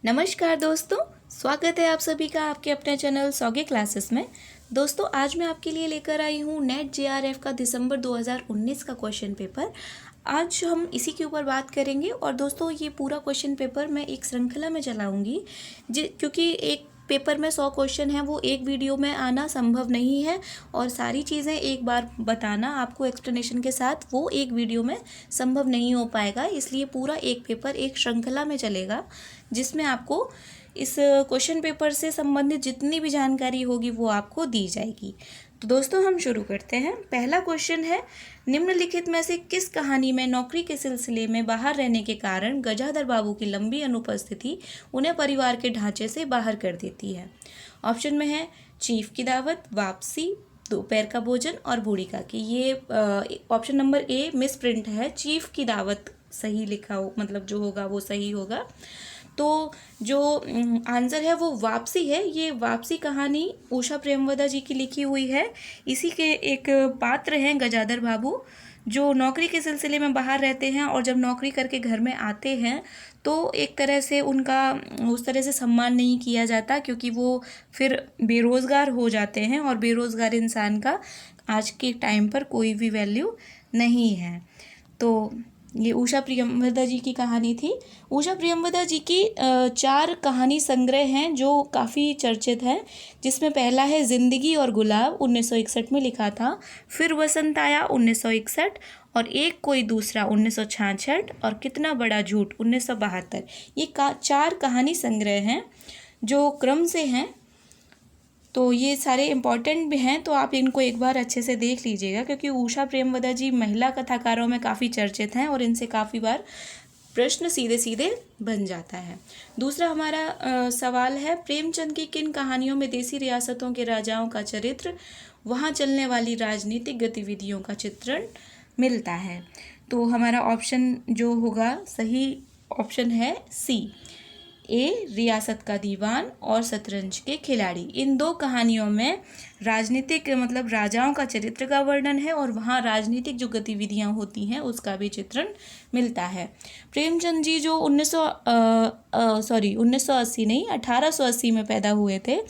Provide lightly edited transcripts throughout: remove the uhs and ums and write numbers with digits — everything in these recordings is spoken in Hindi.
नमस्कार दोस्तों, स्वागत है आप सभी का आपके अपने चैनल सौगे क्लासेस में। दोस्तों, आज मैं आपके लिए लेकर आई हूँ नेट जेआरएफ का दिसंबर 2019 का क्वेश्चन पेपर। आज हम इसी के ऊपर बात करेंगे और दोस्तों ये पूरा क्वेश्चन पेपर मैं एक श्रृंखला में चलाऊंगी क्योंकि एक पेपर में 100 क्वेश्चन है, वो एक वीडियो में आना संभव नहीं है और सारी चीज़ें एक बार बताना आपको एक्सप्लेनेशन के साथ वो एक वीडियो में संभव नहीं हो पाएगा। इसलिए पूरा एक पेपर एक श्रृंखला में चलेगा जिसमें आपको इस क्वेश्चन पेपर से संबंधित जितनी भी जानकारी होगी वो आपको दी जाएगी। तो दोस्तों हम शुरू करते हैं। पहला क्वेश्चन है, निम्नलिखित में से किस कहानी में नौकरी के सिलसिले में बाहर रहने के कारण गजाधर बाबू की लंबी अनुपस्थिति उन्हें परिवार के ढांचे से बाहर कर देती है? ऑप्शन में है चीफ की दावत, वापसी, दोपहर का भोजन और बूढ़ी काकी। ये option number A miss print है, चीफ की दावत सही लिखा हो, मतलब जो होगा वो सही होगा। तो जो आंसर है वो वापसी है। ये वापसी कहानी उषा प्रेमवदा जी की लिखी हुई है। इसी के एक पात्र हैं गजाधर बाबू, जो नौकरी के सिलसिले में बाहर रहते हैं और जब नौकरी करके घर में आते हैं तो एक तरह से उनका उस तरह से सम्मान नहीं किया जाता क्योंकि वो फिर बेरोज़गार हो जाते हैं और बेरोज़गार इंसान का आज के टाइम पर कोई भी वैल्यू नहीं है। तो ये उषा प्रियमवदा जी की कहानी थी। उषा प्रियमवदा जी की 4 कहानी संग्रह हैं जो काफ़ी चर्चित हैं, जिसमें पहला है ज़िंदगी और गुलाब, 1961 में लिखा था। फिर वसंत आया, 1961, और एक कोई दूसरा, 1966, और कितना बड़ा झूठ, 1972। ये 4 कहानी संग्रह हैं जो क्रम से हैं। तो ये सारे इम्पॉर्टेंट भी हैं, तो आप इनको एक बार अच्छे से देख लीजिएगा क्योंकि उषा प्रेमवदा जी महिला कथाकारों में काफ़ी चर्चित हैं और इनसे काफ़ी बार प्रश्न सीधे सीधे बन जाता है। दूसरा हमारा सवाल है, प्रेमचंद की किन कहानियों में देसी रियासतों के राजाओं का चरित्र, वहाँ चलने वाली राजनीतिक गतिविधियों का चित्रण मिलता है? तो हमारा ऑप्शन जो होगा सही ऑप्शन है सी, ए रियासत का दीवान और शतरंज के खिलाड़ी। इन 2 कहानियों में राजनीतिक मतलब राजाओं का चरित्र का वर्णन है और वहाँ राजनीतिक जो गतिविधियाँ होती हैं उसका भी चित्रण मिलता है। प्रेमचंद जी जो 1980 नहीं 1880 में पैदा हुए थे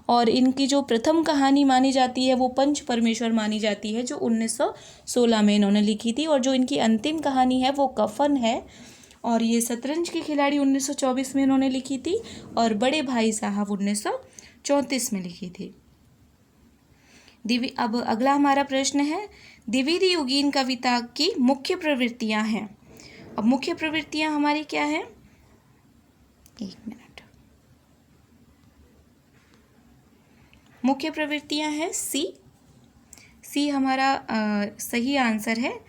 और इनकी जो प्रथम कहानी मानी जाती है वो पंच परमेश्वर मानी जाती है, जो 1916 में इन्होंने लिखी थी, और जो इनकी अंतिम कहानी है वो कफन है, और ये शतरंज के खिलाड़ी 1924 में इन्होंने लिखी थी और बड़े भाई साहब 1934 में लिखी थी। अब अगला हमारा प्रश्न है, द्विवेदी युगीन कविता की मुख्य प्रवृत्तियां हैं। अब मुख्य प्रवृत्तियां हमारी क्या है? एक मिनट। मुख्य प्रवृत्तियां हैं सी हमारा सही आंसर है।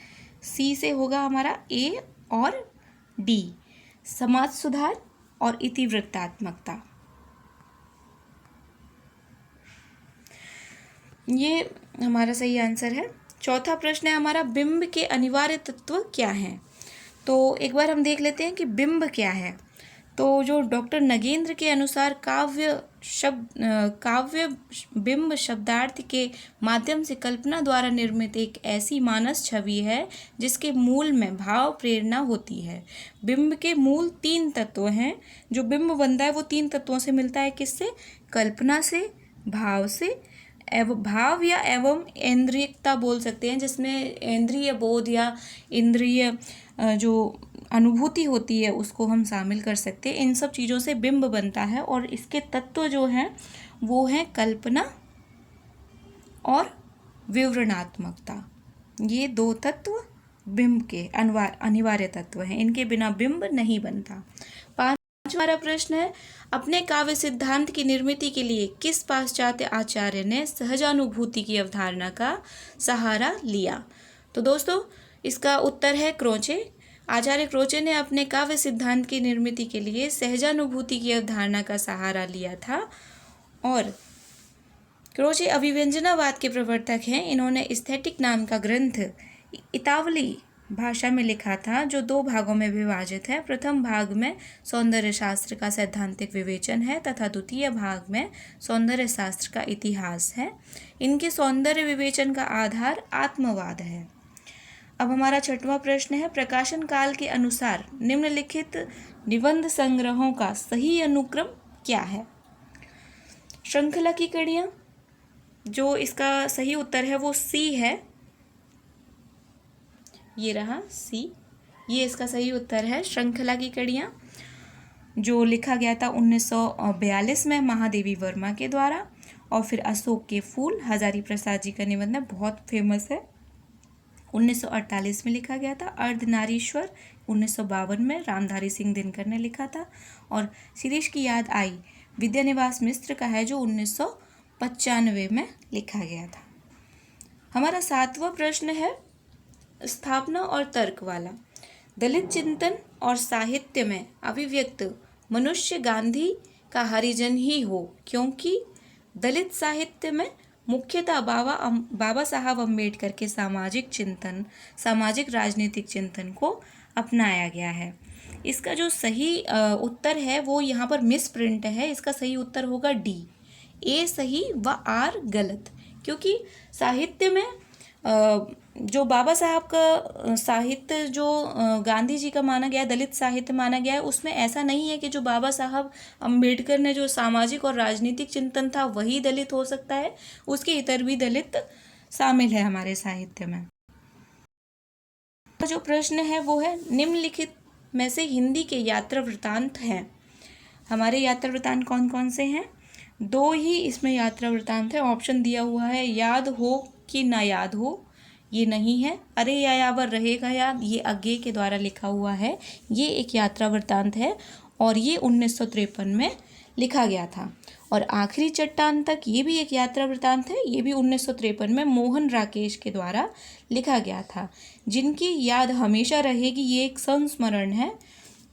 सी से होगा हमारा ए और डी, समाज सुधार और इतिवृत्तात्मकता। ये हमारा सही आंसर है। चौथा प्रश्न है हमारा, बिंब के अनिवार्य तत्व क्या हैं? तो एक बार हम देख लेते हैं कि बिंब क्या है। तो जो डॉक्टर नगेंद्र के अनुसार काव्य बिंब शब्दार्थ के माध्यम से कल्पना द्वारा निर्मित एक ऐसी मानस छवि है जिसके मूल में भाव प्रेरणा होती है। बिंब के मूल 3 तत्व हैं। जो बिंब बनता है वो 3 तत्वों से मिलता है। किससे? कल्पना से, भाव से, भाव या एवं इंद्रियता बोल सकते हैं, जिसमें इंद्रिय बोध या इंद्रिय जो अनुभूति होती है उसको हम शामिल कर सकते हैं। इन सब चीज़ों से बिंब बनता है और इसके तत्व जो हैं वो हैं कल्पना और विवरणात्मकता। ये 2 तत्व बिंब के अनिवार्य तत्व हैं, इनके बिना बिंब नहीं बनता। 5वां प्रश्न है, अपने काव्य सिद्धांत की निर्मिति के लिए किस पाश्चात्य आचार्य ने सहजानुभूति की अवधारणा का सहारा लिया? तो दोस्तों इसका उत्तर है क्रोचे। आचार्य क्रोचे ने अपने काव्य सिद्धांत की निर्मिति के लिए सहजानुभूति की अवधारणा का सहारा लिया था और क्रोचे अभिव्यंजनावाद के प्रवर्तक हैं। इन्होंने एस्थेटिक नाम का ग्रंथ इतावली भाषा में लिखा था, जो 2 भागों में विभाजित है। प्रथम भाग में सौंदर्य शास्त्र का सैद्धांतिक विवेचन है तथा द्वितीय भाग में सौंदर्य शास्त्र का इतिहास है। इनके सौंदर्य विवेचन का आधार आत्मवाद है। अब हमारा 6वां प्रश्न है, प्रकाशन काल के अनुसार निम्नलिखित निबंध संग्रहों का सही अनुक्रम क्या है? श्रृंखला की कड़ियाँ, जो इसका सही उत्तर है वो सी है। ये रहा सी, ये इसका सही उत्तर है। श्रृंखला की कड़ियाँ जो लिखा गया था 1942 में महादेवी वर्मा के द्वारा। और फिर अशोक के फूल हजारी प्रसाद जी का निबंध है, बहुत फेमस है। 1948 में लिखा गया था। अर्धनारीश्वर 1952 में रामधारी सिंह दिनकर ने लिखा था। और शिरीष की याद आई विद्यानिवास मिश्र का है, जो 1995 में लिखा गया था। हमारा 7वां प्रश्न है स्थापना और तर्क वाला। दलित चिंतन और साहित्य में अभिव्यक्त मनुष्य गांधी का हरिजन ही हो, क्योंकि दलित साहित्य में मुख्यतः बाबा साहब अम्बेडकर के सामाजिक चिंतन, सामाजिक राजनीतिक चिंतन को अपनाया गया है। इसका जो सही उत्तर है वो यहाँ पर मिस प्रिंट है। इसका सही उत्तर होगा डी, ए सही व आर गलत। क्योंकि साहित्य में जो बाबा साहब का साहित्य जो गांधी जी का माना गया है, दलित साहित्य माना गया है, उसमें ऐसा नहीं है कि जो बाबा साहब अम्बेडकर ने जो सामाजिक और राजनीतिक चिंतन था वही दलित हो सकता है, उसके इतर भी दलित शामिल है हमारे साहित्य में। तो जो प्रश्न है वो है निम्नलिखित में से हिंदी के यात्रा वृत्तांत हैं। हमारे यात्रा वृत्तांत कौन कौन से हैं? 2 ही इसमें यात्रा वृत्तांत है। ऑप्शन दिया हुआ है याद हो कि ना याद हो, ये नहीं है। अरे यायावर रहेगा याद, ये अज्ञे के द्वारा लिखा हुआ है, ये एक यात्रा वृत्तांत है और ये 1953 में लिखा गया था। और आखिरी चट्टान तक, ये भी एक यात्रा वृत्तांत है, ये भी 1953 में मोहन राकेश के द्वारा लिखा गया था। जिनकी याद हमेशा रहेगी, ये एक संस्मरण है,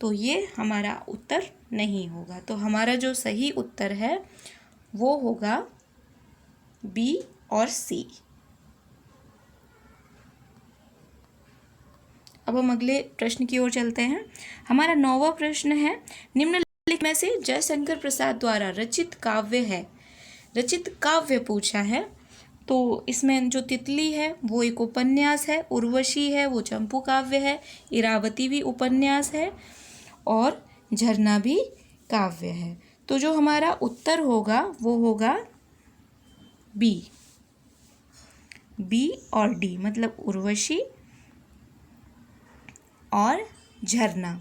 तो ये हमारा उत्तर नहीं होगा। तो हमारा जो सही उत्तर है वो होगा बी और सी। अब हम अगले प्रश्न की ओर चलते हैं। हमारा 9वां प्रश्न है निम्नलिखित में से जयशंकर प्रसाद द्वारा रचित काव्य है। रचित काव्य पूछा है, तो इसमें जो तितली है वो एक उपन्यास है, उर्वशी है वो चंपू काव्य है, इरावती भी उपन्यास है और झरना भी काव्य है। तो जो हमारा उत्तर होगा वो होगा बी और डी, मतलब उर्वशी और झरना।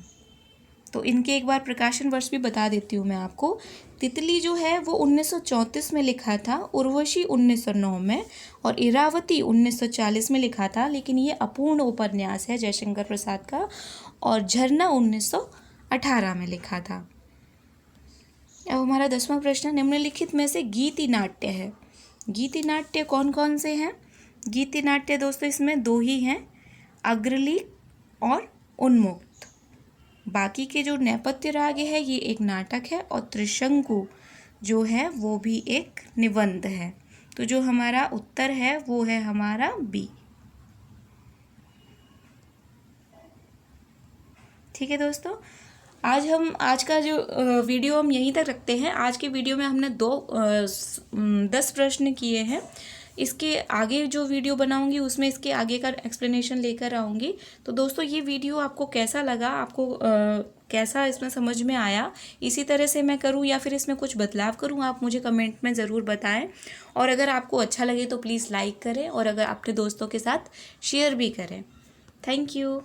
तो इनके एक बार प्रकाशन वर्ष भी बता देती हूँ मैं आपको। तितली जो है वो 1934 में लिखा था, उर्वशी 1909 में और इरावती 1940 में लिखा था, लेकिन ये अपूर्ण उपन्यास है जयशंकर प्रसाद का। और झरना 1918 में लिखा था। अब हमारा 10वां प्रश्न निम्नलिखित में से गीति नाट्य है। गीति नाट्य कौन कौन से हैं? गीति नाट्य दोस्तों इसमें 2 ही हैं, अग्रलिक और उन्मुक्त। बाकी के जो नेपथ्य राग है ये एक नाटक है और त्रिशंकु जो है वो भी एक निबंध है। तो जो हमारा उत्तर है वो है हमारा बी। ठीक है दोस्तों, आज का जो वीडियो हम यहीं तक रखते हैं। आज के वीडियो में हमने 10 प्रश्न किए हैं। इसके आगे जो वीडियो बनाऊंगी उसमें इसके आगे का एक्सप्लेनेशन लेकर आऊँगी। तो दोस्तों ये वीडियो आपको कैसा लगा, आपको कैसा इसमें समझ में आया, इसी तरह से मैं करूँ या फिर इसमें कुछ बदलाव करूँ, आप मुझे कमेंट में ज़रूर बताएं। और अगर आपको अच्छा लगे तो प्लीज़ लाइक करें और अगर अपने दोस्तों के साथ शेयर भी करें। Thank you.